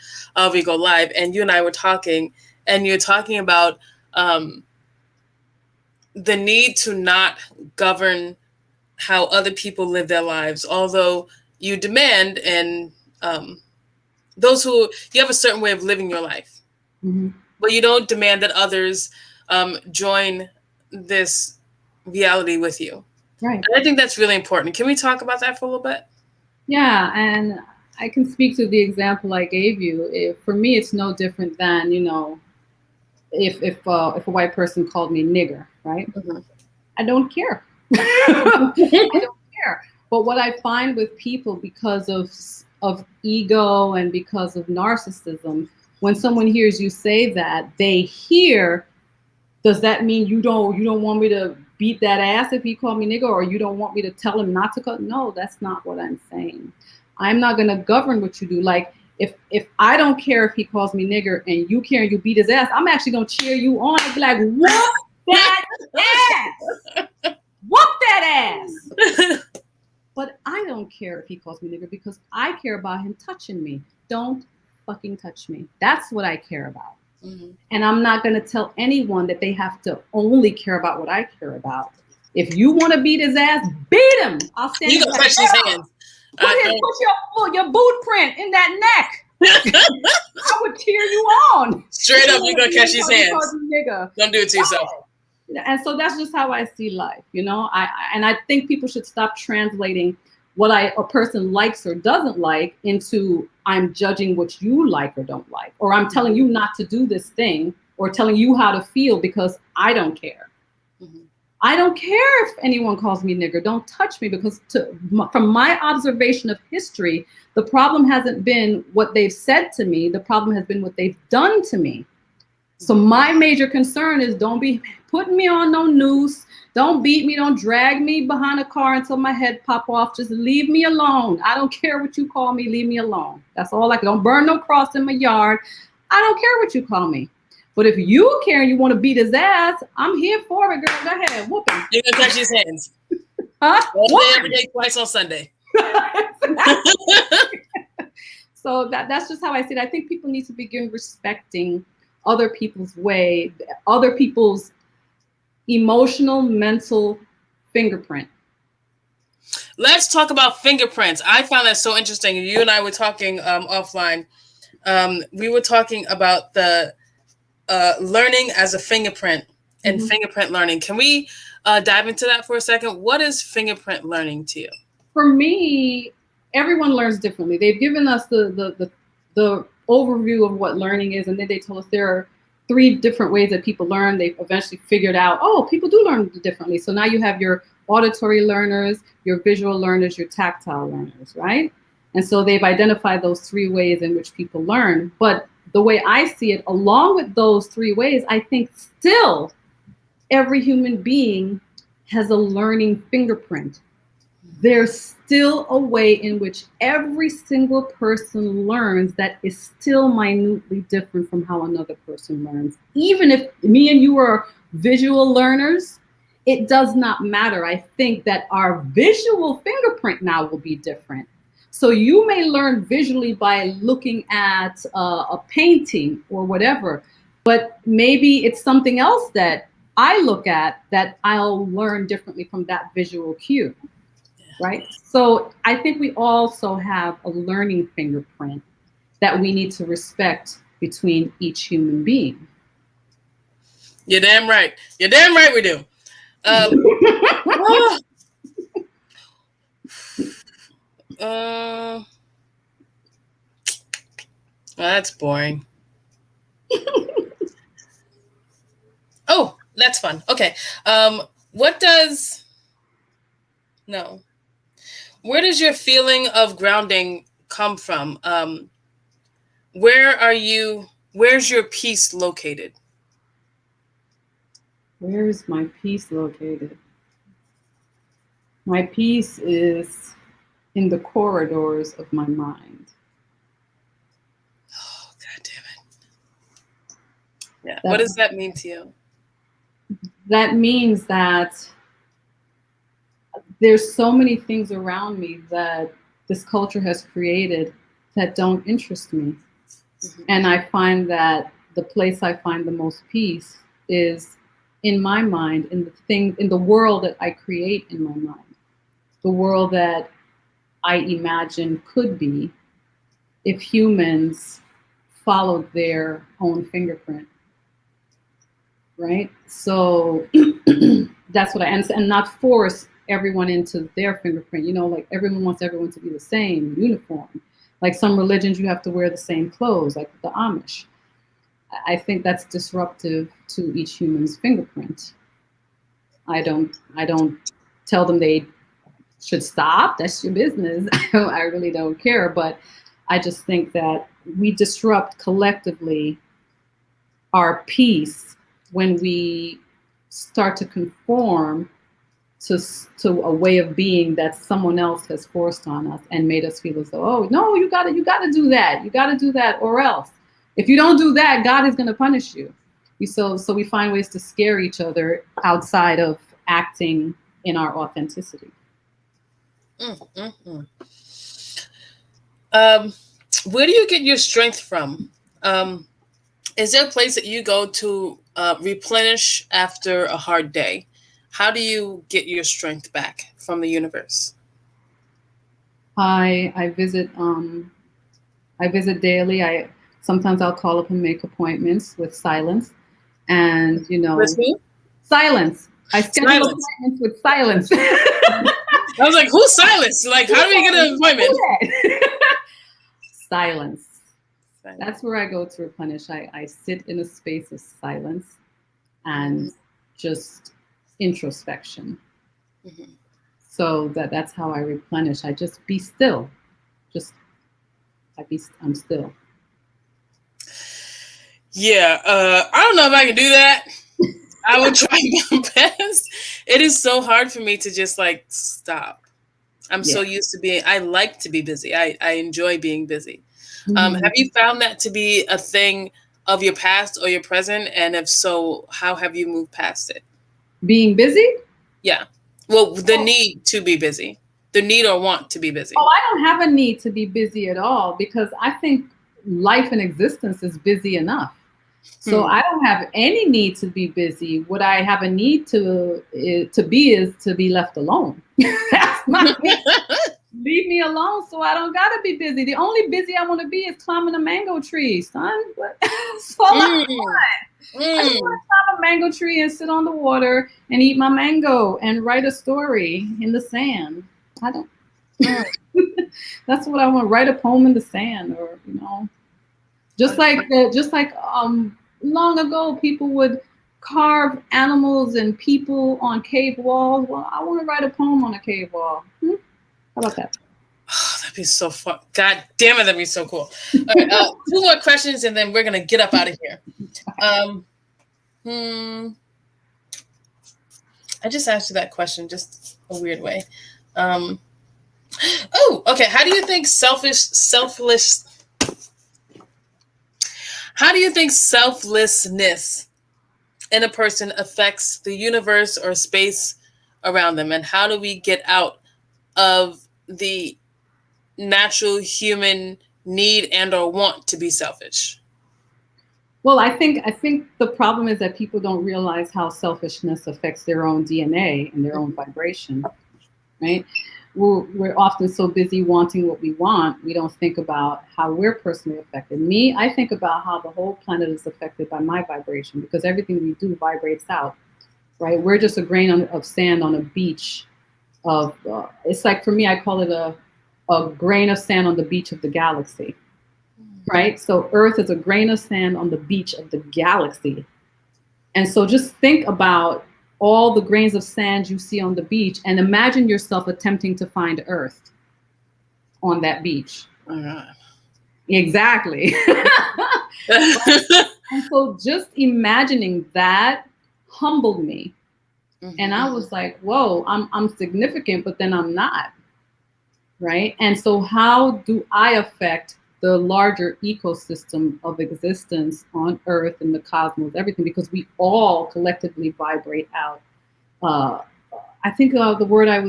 we go live, and you and I were talking, and you're talking about the need to not govern how other people live their lives, although you demand and those who you have a certain way of living your life, mm-hmm. but you don't demand that others join this reality with you. Right. And I think that's really important. Can we talk about that for a little bit? Yeah, and I can speak to the example I gave you. For me, it's no different than, if a white person called me nigger, right? Mm-hmm. I don't care. I don't care. But what I find with people, because of ego and because of narcissism, when someone hears you say that, they hear, does that mean you don't want me to beat that ass if he called me nigger, or you don't want me to tell him not to call? No, that's not what I'm saying. I'm not going to govern what you do. Like, if I don't care if he calls me nigger and you care and you beat his ass, I'm actually going to cheer you on and be like, whoop that ass. Whoop that ass. But I don't care if he calls me nigger because I care about him touching me. Don't fucking touch me. That's what I care about. Mm-hmm. And I'm not going to tell anyone that they have to only care about what I care about. If you want to beat his ass, beat him. I'll stand. You can touch his hands. Put your boot print in that neck. I would cheer you on. Straight up, you're gonna catch his hands. Don't do it to yourself. And so that's just how I see life, you know. I think people should stop translating what a person likes or doesn't like into I'm judging what you like or don't like, or I'm telling you not to do this thing, or telling you how to feel because I don't care. Mm-hmm. I don't care if anyone calls me nigger. Don't touch me, because from my observation of history, the problem hasn't been what they've said to me. The problem has been what they've done to me. So my major concern is don't be putting me on no noose. Don't beat me. Don't drag me behind a car until my head pop off. Just leave me alone. I don't care what you call me. Leave me alone. That's all. Don't burn no cross in my yard. I don't care what you call me. But if you care and you want to beat his ass, I'm here for it, girl. Go ahead. Whoop him. You're going to touch his hands. Huh? All day, every day, twice on Sunday. So that's just how I see it. I think people need to begin respecting other people's way, other people's emotional, mental fingerprint. Let's talk about fingerprints. I found that so interesting. You and I were talking offline. We were talking about the learning as a fingerprint and mm-hmm. fingerprint learning. Can we dive into that for a second? What is fingerprint learning to you? For me, everyone learns differently. They've given us the overview of what learning is, and then they told us there are 3 different ways that people learn. They've eventually figured out, oh, people do learn differently. So now you have your auditory learners, your visual learners, your tactile learners, right? And so they've identified those 3 ways in which people learn. But the way I see it, along with those 3 ways, I think still every human being has a learning fingerprint. There's still a way in which every single person learns that is still minutely different from how another person learns. Even if me and you are visual learners, it does not matter. I think that our visual fingerprint now will be different. So you may learn visually by looking at a painting or whatever, but maybe it's something else that I look at that I'll learn differently from that visual cue. Right? So I think we also have a learning fingerprint that we need to respect between each human being. You're damn right. You're damn right we do. That's boring. Oh, that's fun. Okay. Where does your feeling of grounding come from? Where's your peace located? Where is my peace located? My peace is in the corridors of my mind. Oh, God damn it. Yeah. What does that mean to you? That means that there's so many things around me that this culture has created that don't interest me. Mm-hmm. And I find that the place I find the most peace is in my mind, in the world that I create in my mind, the world that I imagine could be if humans followed their own fingerprint. Right? So that's what and not force everyone into their fingerprint. You know, like everyone wants everyone to be the same, uniform. Like some religions, you have to wear the same clothes, like the Amish. I think that's disruptive to each human's fingerprint. I don't tell them they should stop. That's your business. I really don't care. But I just think that we disrupt collectively our peace when we start to conform to a way of being that someone else has forced on us and made us feel as though, oh no, you gotta do that, or else if you don't do that, God is gonna punish you. So we find ways to scare each other outside of acting in our authenticity. Where do you get your strength from? Is there a place that you go to replenish after a hard day? How do you get your strength back from the universe? I visit daily. Sometimes I'll call up and make appointments with silence, and With who? Silence. I schedule appointments with silence. I was like, who's Silence? Like, how do we get an appointment? Silence. That's where I go to replenish. I sit in a space of silence and just introspection. So that's how I replenish. I just be still. I'm still. Yeah, I don't know if I can do that. I would try my best. It is so hard for me to just like stop. I'm so used to being, I like to be busy. I enjoy being busy. Have you found that to be a thing of your past or your present? And if so, how have you moved past it? Being busy? Yeah. Well, the need to be busy. The need or want to be busy. Oh, I don't have a need to be busy at all because I think life and existence is busy enough. So I don't have any need to be busy. What I have a need to be is to be left alone. That's my need. Leave me alone so I don't gotta be busy. The only busy I want to be is climbing a mango tree, son. That's all I want. I just want to climb a mango tree and sit on the water and eat my mango and write a story in the sand. I don't. That's what I want. Write a poem in the sand, or just like long ago, people would carve animals and people on cave walls. Well, I want to write a poem on a cave wall. How about that? Oh, that'd be so fun. God damn it, that'd be so cool. All right, 2 more questions and then we're going to get up out of here. I just asked you that question just a weird way. Okay. How do you think selflessness in a person affects the universe or space around them? And how do we get out of the natural human need and or want to be selfish? Well, I think the problem is that people don't realize how selfishness affects their own DNA and their own vibration, right? We're often so busy wanting what we want, we don't think about how we're personally affected. Me, I think about how the whole planet is affected by my vibration, because everything we do vibrates out, right? We're just a grain of sand on a beach of, it's like, for me, I call it a grain of sand on the beach of the galaxy, right? So Earth is a grain of sand on the beach of the galaxy. And so just think about all the grains of sand you see on the beach and imagine yourself attempting to find Earth on that beach. Exactly. And so just imagining that humbled me. And I was like, whoa, I'm significant, but then I'm not. Right? And so how do I affect the larger ecosystem of existence on Earth and the cosmos, everything? Because we all collectively vibrate out. I think the word I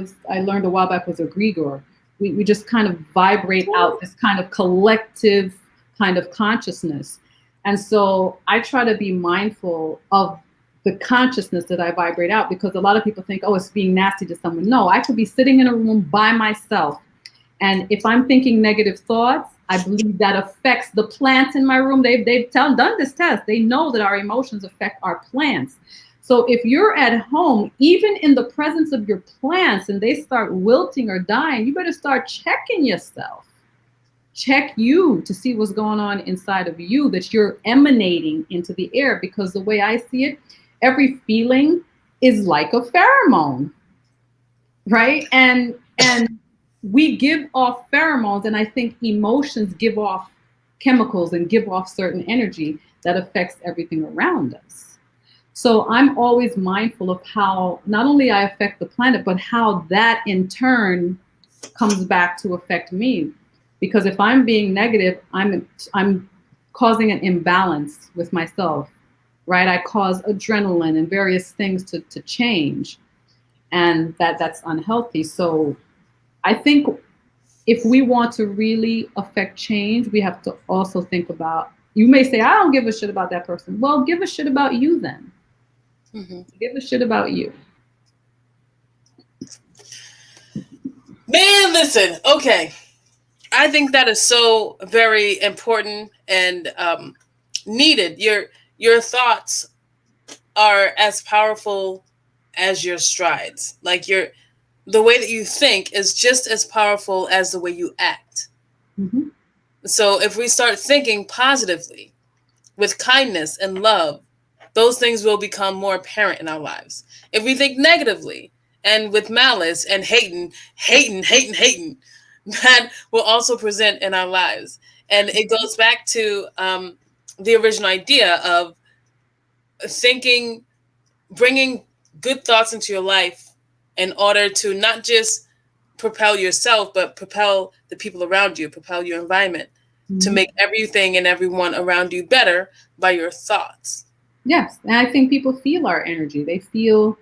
learned a while back was egregore. We just kind of vibrate out this kind of collective kind of consciousness. And so I try to be mindful of the consciousness that I vibrate out, because a lot of people think, oh, it's being nasty to someone. No, I could be sitting in a room by myself, and if I'm thinking negative thoughts, I believe that affects the plants in my room. They've done this test. They know that our emotions affect our plants. So if you're at home, even in the presence of your plants, and they start wilting or dying, you better start checking yourself. Check you to see what's going on inside of you that you're emanating into the air. Because the way I see it, every feeling is like a pheromone. right? And we give off pheromones, and I think emotions give off chemicals and give off certain energy that affects everything around us. So I'm always mindful of how not only I affect the planet, but how that in turn comes back to affect me. Because if I'm being negative, I'm causing an imbalance with myself, right? I cause adrenaline and various things to change, and that's unhealthy. So I think if we want to really affect change, we have to also think about, you may say, I don't give a shit about that person. Well, give a shit about you then. Give a shit about you. Man, listen, okay. I think that is so very important and needed. Your thoughts are as powerful as your strides. Like the way that you think is just as powerful as the way you act. Mm-hmm. So if we start thinking positively, with kindness and love, those things will become more apparent in our lives. If we think negatively and with malice and hating, that will also present in our lives. And it goes back to the original idea of thinking, bringing good thoughts into your life in order to not just propel yourself, but propel the people around you, propel your environment, to Mm-hmm. make everything and everyone around you better by your thoughts. Yes. And I think people feel our energy. They feel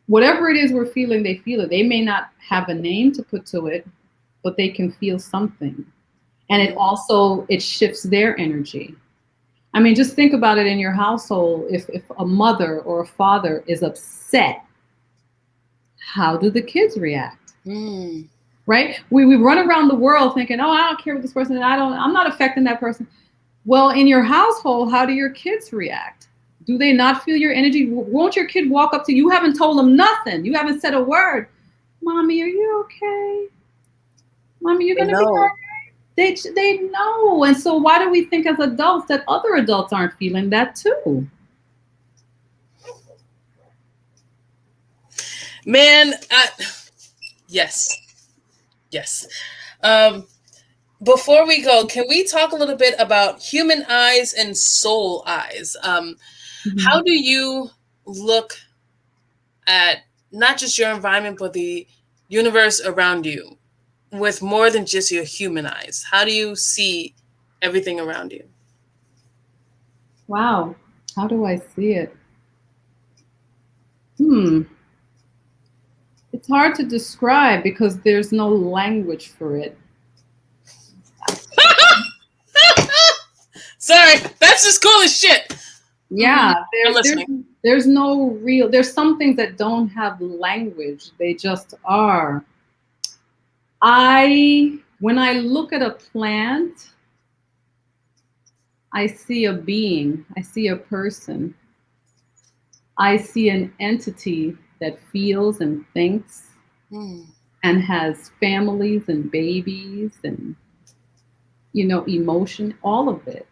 whatever it is we're feeling, they feel it. They may not have a name to put to it, but they can feel something. And it shifts their energy. I mean, just think about it in your household. If a mother or a father is upset, how do the kids react? Right? We run around the world thinking, oh, I don't care what this person, I'm not affecting that person. Well, in your household, how do your kids react? Do they not feel your energy? Won't your kid walk up to you? You haven't told them nothing. You haven't said a word. Mommy, are you okay? Mommy, you're going to be all right? They know. And so why do we think as adults that other adults aren't feeling that too? Man, yes. Before we go, can we talk a little bit about human eyes and soul eyes? How do you look at not just your environment, but the universe around you with more than just your human eyes? How do you see everything around you? Wow. How do I see it? It's hard to describe because there's no language for it. Sorry, that's just cool as shit. Yeah, there's no real, there's some things that don't have language. They just are. When I look at a plant, I see a being, I see a person, I see an entity that feels and thinks and has families and babies and, emotion, all of it.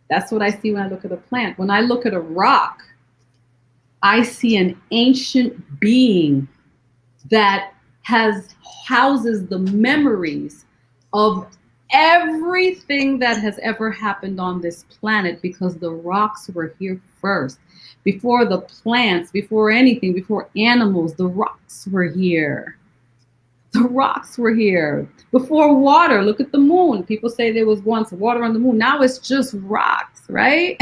That's what I see when I look at a plant. When I look at a rock, I see an ancient being that houses the memories of everything that has ever happened on this planet, because the rocks were here first. Before the plants, before anything, before animals, the rocks were here. The rocks were here. Before water, look at the moon. People say there was once water on the moon. Now it's just rocks, right?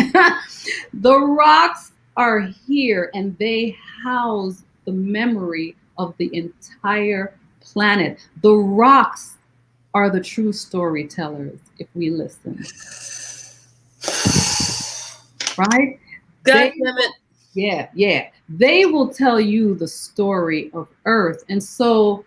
The rocks are here and they house the memory of the entire planet. The rocks are the true storytellers if we listen. Right? God damn it. Yeah. They will tell you the story of Earth. And so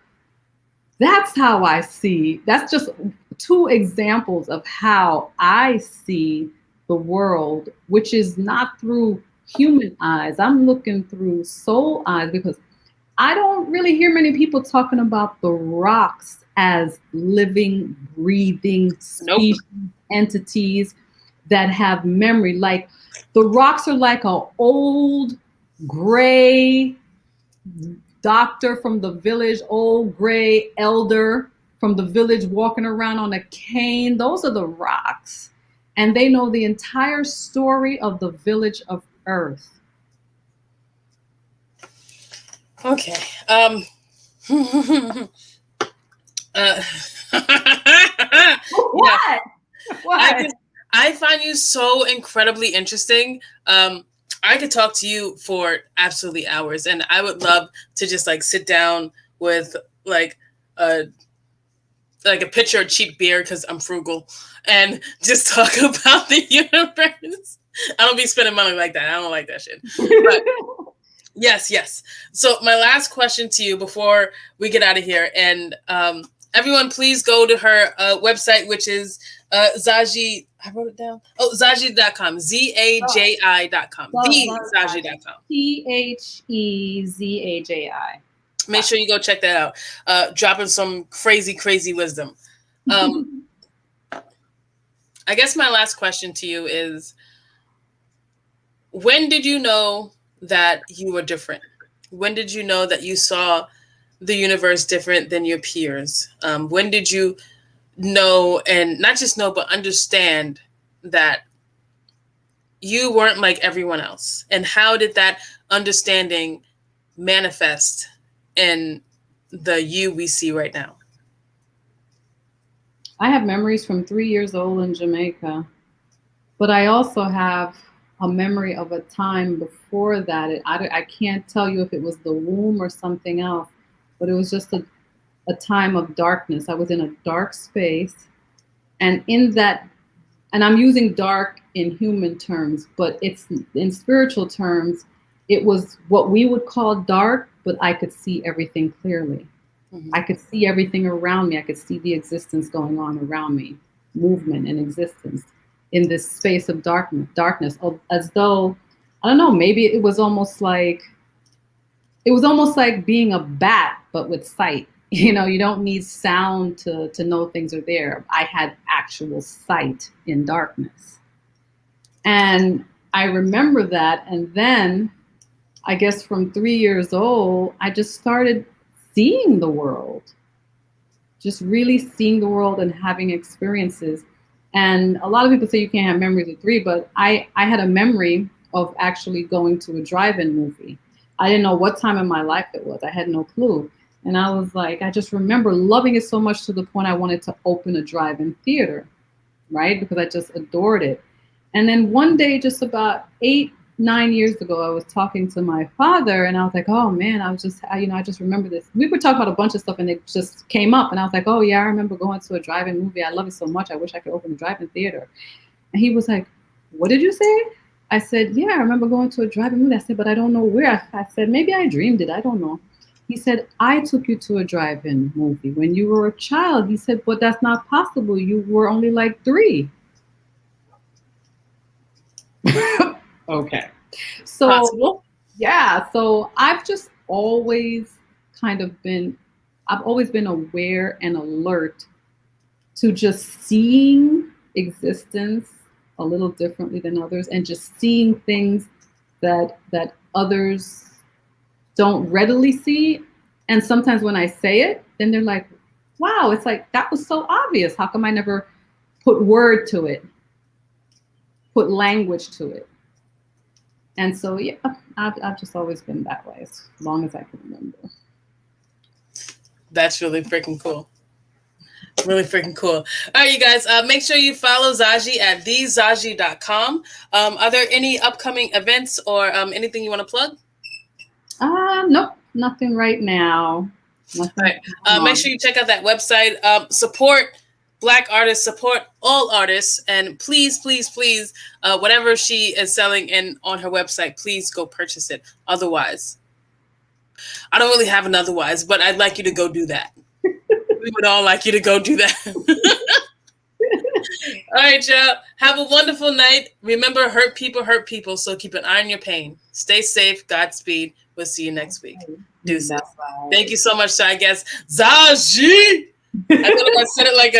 that's how I see. That's just two examples of how I see the world, which is not through human eyes. I'm looking through soul eyes, because I don't really hear many people talking about the rocks as living, breathing species, entities that have memory. Like the rocks are like an old gray doctor from the village, old gray elder from the village walking around on a cane. Those are the rocks. And they know the entire story of the village of Earth. Okay. Uh, What? yeah. What? I find you so incredibly interesting. I could talk to you for absolutely hours, and I would love to just like sit down with like a pitcher of cheap beer because I'm frugal, and just talk about the universe. I don't be spending money like that. I don't like that shit. But yes. So my last question to you before we get out of here, and everyone, please go to her website, which is Zaji. I wrote it down. Oh, Zaji.com. Zaji.com. Zaji.com. Thezaji. Make sure you go check that out. Dropping some crazy wisdom. I guess my last question to you is, when did you know that you were different? When did you know that you saw the universe different than your peers? When did you know, and not just know, but understand that you weren't like everyone else? And how did that understanding manifest in the you we see right now? I have memories from 3 years old in Jamaica, but I also have a memory of a time before that. I can't tell you if it was the womb or something else, but it was just a time of darkness. I was in a dark space, and in that, and I'm using dark in human terms, but it's in spiritual terms, it was what we would call dark, but I could see everything clearly. Mm-hmm. I could see everything around me. I could see the existence going on around me, movement and existence in this space of darkness, as though, I don't know, maybe it was almost like being a bat, but with sight. You know, you don't need sound to know things are there. I had actual sight in darkness. And I remember that. And then I guess from 3 years old, I just started seeing the world, just really seeing the world and having experiences. And a lot of people say you can't have memories at 3, but I had a memory of actually going to a drive-in movie. I didn't know what time in my life it was. I had no clue. And I was like, I just remember loving it so much to the point I wanted to open a drive-in theater, right? Because I just adored it. And then one day, just about 8-9 years ago, I was talking to my father, and I was like, oh man, I just remember this. We were talking about a bunch of stuff, and it just came up, and I was like, oh yeah, I remember going to a drive-in movie. I love it so much. I wish I could open a drive-in theater. And he was like, what did you say? I said, yeah, I remember going to a drive-in movie. I said, but I don't know where. I said, maybe I dreamed it. I don't know. He said, I took you to a drive-in movie when you were a child. He said, but that's not possible. You were only like 3. Okay. So, possible. Yeah. So I've just always been aware and alert to just seeing existence a little differently than others, and just seeing things that others don't readily see. And sometimes when I say it, then they're like, wow, it's like, that was so obvious. How come I never put word to it, put language to it? And so, yeah, I've just always been that way as long as I can remember. That's really freaking cool. Really freaking cool. All right, you guys, make sure you follow Zaji at thezaji.com. Are there any upcoming events or anything you want to plug? Nope, nothing right now. Nothing. All right. Make sure you check out that website. Support Black artists, support all artists, and please, whatever she is selling on her website, please go purchase it. Otherwise, I don't really have an otherwise, but I'd like you to go do that. We would all like you to go do that. All right, y'all. Have a wonderful night. Remember, hurt people, so keep an eye on your pain. Stay safe. Godspeed. We'll see you next week. Deuces. Thank you so much, I guess. Zaji! I feel like I said it like a